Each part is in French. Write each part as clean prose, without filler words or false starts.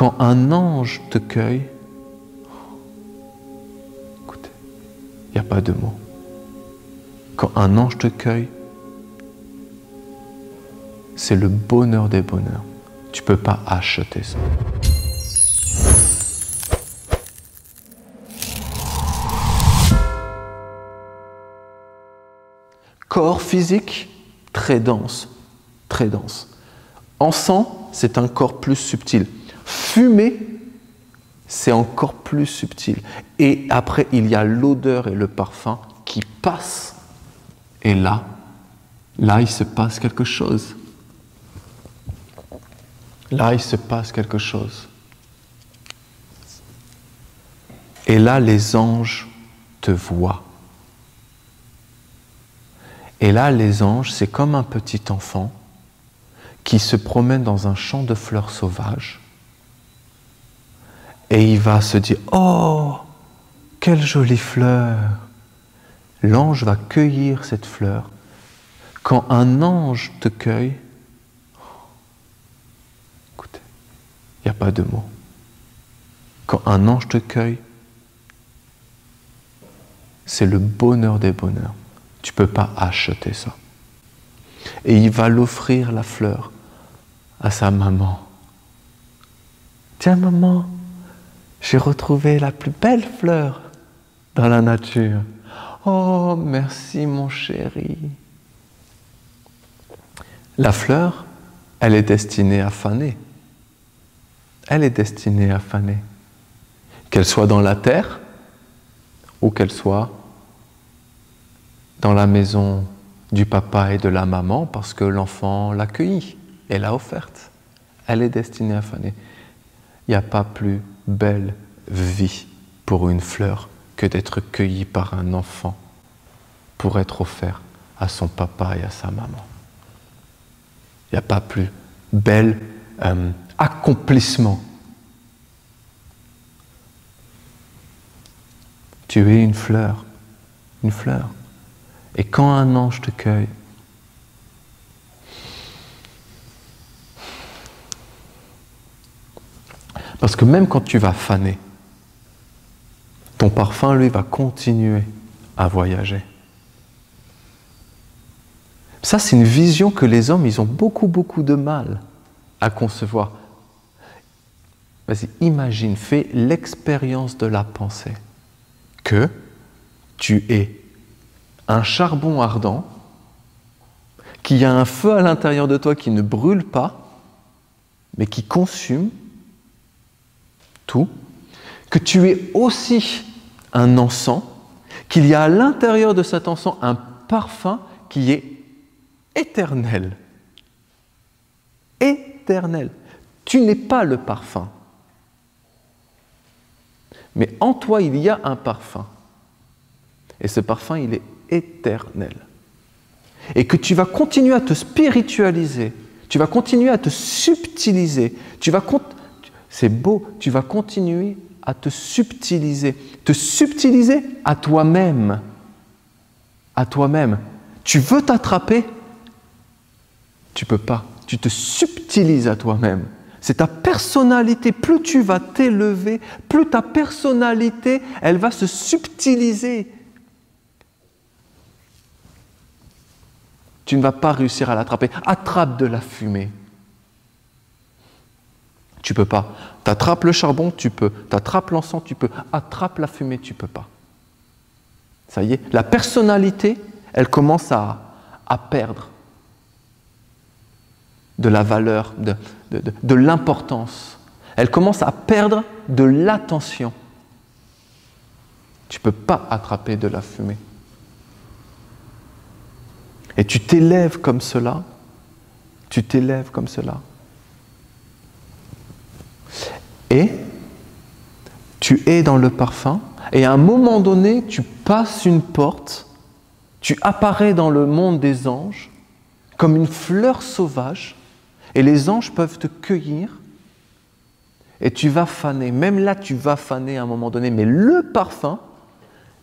Quand un ange te cueille, écoutez, il n'y a pas de mots. Quand un ange te cueille, c'est le bonheur des bonheurs. Tu ne peux pas acheter ça. Corps physique, très dense, très dense. Encens, c'est un corps plus subtil. Fumée, c'est encore plus subtil. Et après, il y a l'odeur et le parfum qui passent. Et là, il se passe quelque chose. Là, il se passe quelque chose. Et là, les anges te voient. Et là, les anges, c'est comme un petit enfant qui se promène dans un champ de fleurs sauvages. Et il va se dire, oh, quelle jolie fleur. L'ange va cueillir cette fleur. Quand un ange te cueille, écoutez, il n'y a pas de mots. Quand un ange te cueille, c'est le bonheur des bonheurs. Tu ne peux pas acheter ça. Et il va l'offrir la fleur à sa maman. Tiens maman, j'ai retrouvé la plus belle fleur dans la nature. Oh, merci mon chéri. La fleur, elle est destinée à faner. Elle est destinée à faner. Qu'elle soit dans la terre ou qu'elle soit dans la maison du papa et de la maman parce que l'enfant l'a cueillie et l'a offerte. Elle est destinée à faner. Il n'y a pas plus belle vie pour une fleur que d'être cueillie par un enfant pour être offert à son papa et à sa maman. Il n'y a pas plus bel accomplissement. Tu es une fleur, une fleur. Et quand un ange te cueille, parce que même quand tu vas faner, ton parfum, lui, va continuer à voyager. Ça, c'est une vision que les hommes, ils ont beaucoup de mal à concevoir. Vas-y, imagine, fais l'expérience de la pensée que tu es un charbon ardent, qu'il y a un feu à l'intérieur de toi qui ne brûle pas, mais qui consume tout, que tu es aussi un encens, qu'il y a à l'intérieur de cet encens un parfum qui est éternel. Éternel. Tu n'es pas le parfum. Mais en toi, il y a un parfum. Et ce parfum, il est éternel. Et que tu vas continuer à te spiritualiser, tu vas continuer à te subtiliser, c'est beau, tu vas continuer à te subtiliser à toi-même. À toi-même. Tu veux t'attraper, tu ne peux pas. Tu te subtilises à toi-même. C'est ta personnalité. Plus tu vas t'élever, plus ta personnalité, elle va se subtiliser. Tu ne vas pas réussir à l'attraper. Attrape de la fumée. Tu ne peux pas. T'attrapes le charbon, tu peux. T'attrapes l'encens, tu peux. Attrape la fumée, tu ne peux pas. Ça y est, la personnalité, elle commence à perdre de la valeur, de l'importance. Elle commence à perdre de l'attention. Tu ne peux pas attraper de la fumée. Et tu t'élèves comme cela, tu t'élèves comme cela. Et tu es dans le parfum, et à un moment donné, tu passes une porte, tu apparais dans le monde des anges, comme une fleur sauvage, et les anges peuvent te cueillir, et tu vas faner. Même là, tu vas faner à un moment donné, mais le parfum,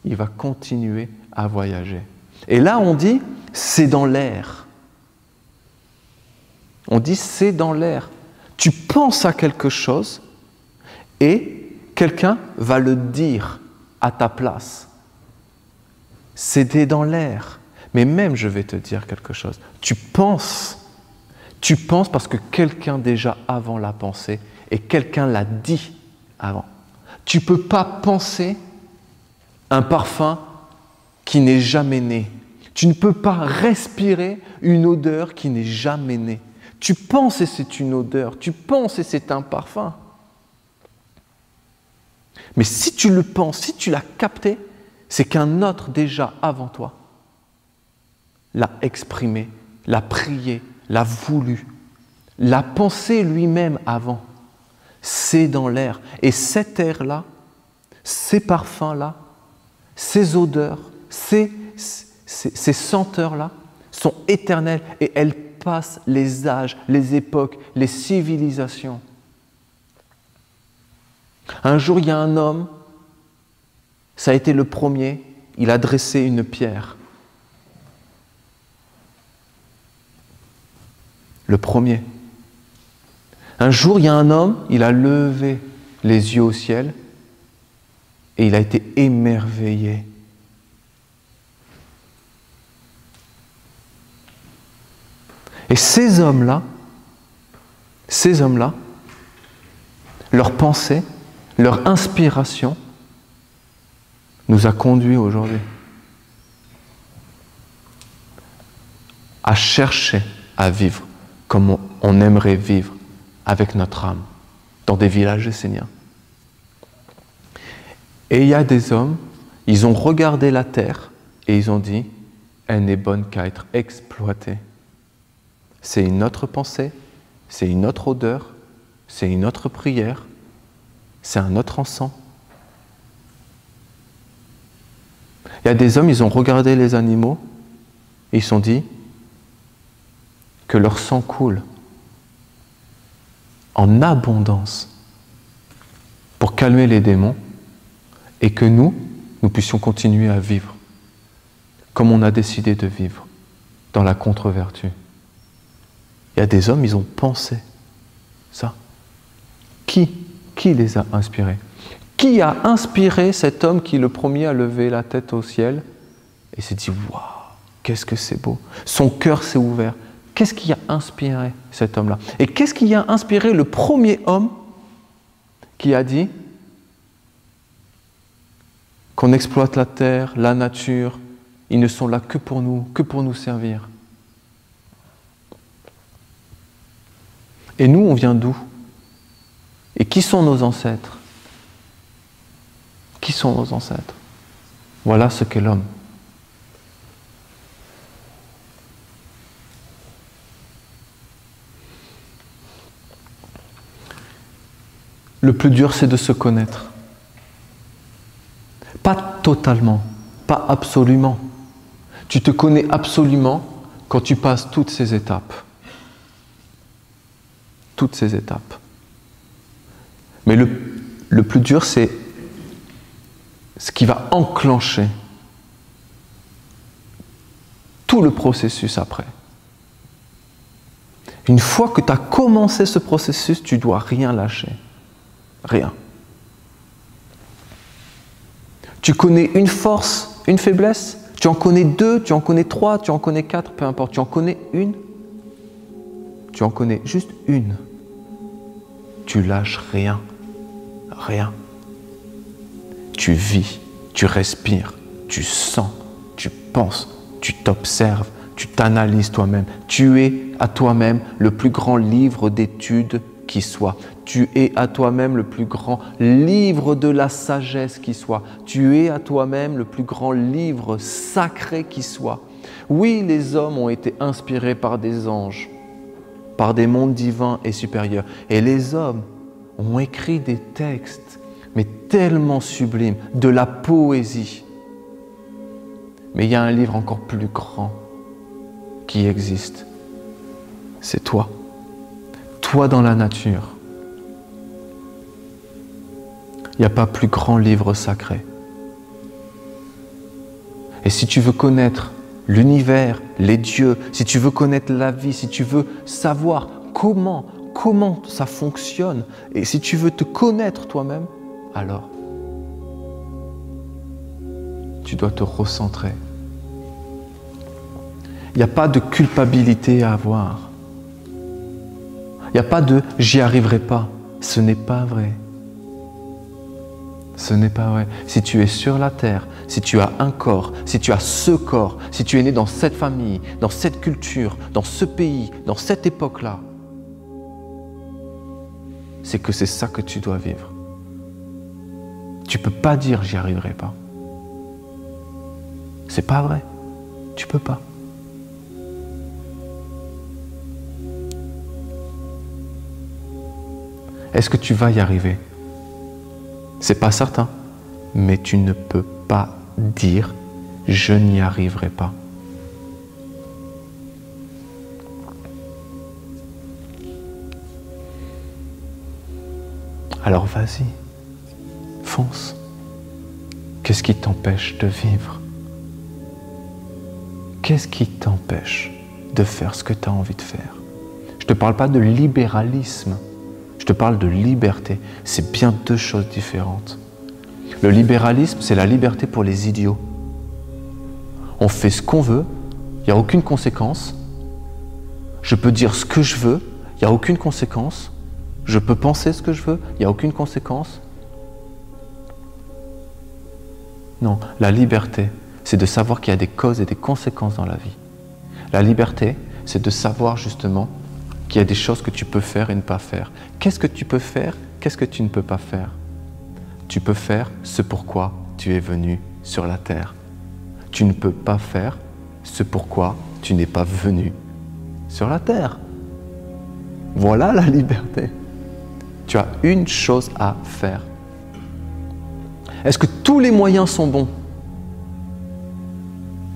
il va continuer à voyager. Et là, on dit, c'est dans l'air. On dit, c'est dans l'air. Tu penses à quelque chose, Et quelqu'un va le dire à ta place. C'est dans l'air. Mais même, je vais te dire quelque chose. Tu penses parce que quelqu'un déjà avant l'a pensé et quelqu'un l'a dit avant. Tu ne peux pas penser un parfum qui n'est jamais né. Tu ne peux pas respirer une odeur qui n'est jamais née. Tu penses et c'est une odeur, tu penses et c'est un parfum. Mais si tu le penses, si tu l'as capté, c'est qu'un autre déjà avant toi l'a exprimé, l'a prié, l'a voulu, l'a pensé lui-même avant. C'est dans l'air. Et cet air-là, ces parfums-là, ces odeurs, ces senteurs-là sont éternelles et elles passent les âges, les époques, les civilisations. Un jour, il y a un homme, ça a été le premier, il a dressé une pierre. Le premier. Un jour, il y a un homme, il a levé les yeux au ciel et il a été émerveillé. Et ces hommes-là, leur pensée, leur inspiration nous a conduits aujourd'hui à chercher à vivre comme on aimerait vivre avec notre âme dans des villages esséniens. Et il y a des hommes, ils ont regardé la terre et ils ont dit « elle n'est bonne qu'à être exploitée ». C'est une autre pensée, c'est une autre odeur, c'est une autre prière, c'est un autre encens. Il y a des hommes, ils ont regardé les animaux et ils se sont dit que leur sang coule en abondance pour calmer les démons et que nous puissions continuer à vivre comme on a décidé de vivre, dans la contre-vertu. Il y a des hommes, ils ont pensé ça. Qui les a inspirés? Qui a inspiré cet homme qui, le premier, a levé la tête au ciel et s'est dit « Waouh, qu'est-ce que c'est beau !» Son cœur s'est ouvert. Qu'est-ce qui a inspiré cet homme-là? Et qu'est-ce qui a inspiré le premier homme qui a dit qu'on exploite la terre, la nature, ils ne sont là que pour nous servir? Et nous, on vient d'où? Et qui sont nos ancêtres? Qui sont nos ancêtres? Voilà ce qu'est l'homme. Le plus dur, c'est de se connaître. Pas totalement, pas absolument. Tu te connais absolument quand tu passes toutes ces étapes. Toutes ces étapes. Mais le plus dur, c'est ce qui va enclencher tout le processus après. Une fois que tu as commencé ce processus, tu ne dois rien lâcher. Rien. Tu connais une force, une faiblesse, tu en connais deux, tu en connais trois, tu en connais quatre, peu importe. Tu en connais une, tu en connais juste une. Tu lâches rien. Rien. Tu vis, tu respires, tu sens, tu penses, tu t'observes, tu t'analyses toi-même. Tu es à toi-même le plus grand livre d'études qui soit. Tu es à toi-même le plus grand livre de la sagesse qui soit. Tu es à toi-même le plus grand livre sacré qui soit. Oui, les hommes ont été inspirés par des anges, par des mondes divins et supérieurs. Et les hommes ont écrit des textes, mais tellement sublimes, de la poésie. Mais il y a un livre encore plus grand qui existe. C'est toi. Toi dans la nature. Il n'y a pas plus grand livre sacré. Et si tu veux connaître l'univers, les dieux, si tu veux connaître la vie, si tu veux savoir comment comment ça fonctionne, et si tu veux te connaître toi-même, alors tu dois te recentrer. Il n'y a pas de culpabilité à avoir. Il n'y a pas de « j'y arriverai pas ». Ce n'est pas vrai. Ce n'est pas vrai. Si tu es sur la terre, si tu as un corps, si tu as ce corps, si tu es né dans cette famille, dans cette culture, dans ce pays, dans cette époque-là, c'est que c'est ça que tu dois vivre. Tu ne peux pas dire « j'y arriverai pas ». C'est pas vrai. Tu peux pas. Est-ce que tu vas y arriver? C'est pas certain, mais tu ne peux pas dire « je n'y arriverai pas ». Alors vas-y, fonce. Qu'est-ce qui t'empêche de vivre? Qu'est-ce qui t'empêche de faire ce que tu as envie de faire? Je ne te parle pas de libéralisme. Je te parle de liberté. C'est bien deux choses différentes. Le libéralisme, c'est la liberté pour les idiots. On fait ce qu'on veut, il n'y a aucune conséquence. Je peux dire ce que je veux, il n'y a aucune conséquence. Je peux penser ce que je veux, il n'y a aucune conséquence. Non, la liberté, c'est de savoir qu'il y a des causes et des conséquences dans la vie. La liberté, c'est de savoir justement qu'il y a des choses que tu peux faire et ne pas faire. Qu'est-ce que tu peux faire? Qu'est-ce que tu ne peux pas faire? Tu peux faire ce pourquoi tu es venu sur la terre. Tu ne peux pas faire ce pourquoi tu n'es pas venu sur la terre. Voilà la liberté. Tu as une chose à faire. Est-ce que tous les moyens sont bons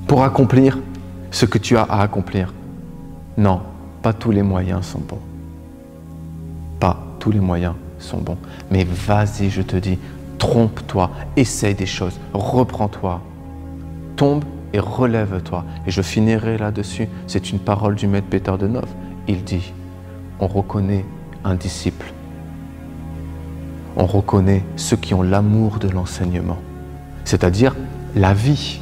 pour accomplir ce que tu as à accomplir? Non. Pas tous les moyens sont bons. Pas tous les moyens sont bons. Mais vas-y, je te dis, trompe-toi, essaye des choses, reprends-toi, tombe et relève-toi. Et je finirai là-dessus. C'est une parole du maître Peter de Nov. Il dit, on reconnaît un disciple. On reconnaît ceux qui ont l'amour de l'enseignement, c'est-à-dire la vie.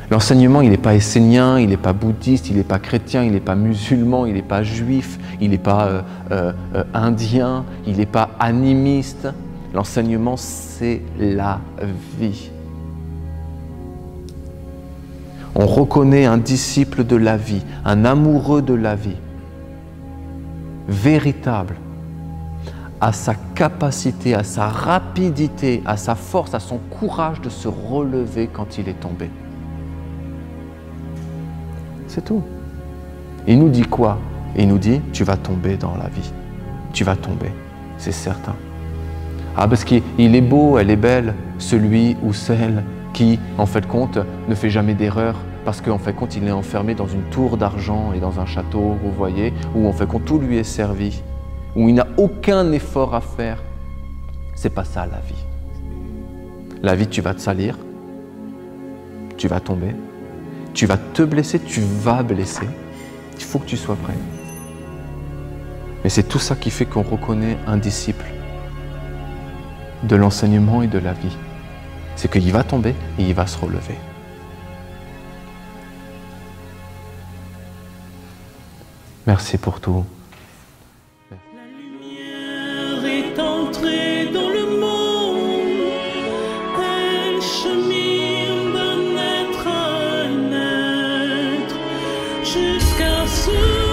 L'enseignement, il n'est pas essénien, il n'est pas bouddhiste, il n'est pas chrétien, il n'est pas musulman, il n'est pas juif, il n'est pas indien, il n'est pas animiste. L'enseignement, c'est la vie. On reconnaît un disciple de la vie, un amoureux de la vie, véritable, à sa capacité, à sa rapidité, à sa force, à son courage de se relever quand il est tombé. C'est tout. Il nous dit quoi? Il nous dit, tu vas tomber dans la vie. Tu vas tomber, c'est certain. Ah, parce qu'il est beau, elle est belle, celui ou celle qui, en fait compte, ne fait jamais d'erreur, parce qu'en fait compte, il est enfermé dans une tour d'argent et dans un château, vous voyez, où en fait compte, tout lui est servi, où il n'a aucun effort à faire. C'est pas ça la vie. La vie, tu vas te salir, tu vas tomber, tu vas te blesser, tu vas blesser. Il faut que tu sois prêt. Mais c'est tout ça qui fait qu'on reconnaît un disciple de l'enseignement et de la vie. C'est qu'il va tomber et il va se relever. Merci pour tout. La lumière est entrée dans le monde. Elle chemine d'un être à un être jusqu'à ce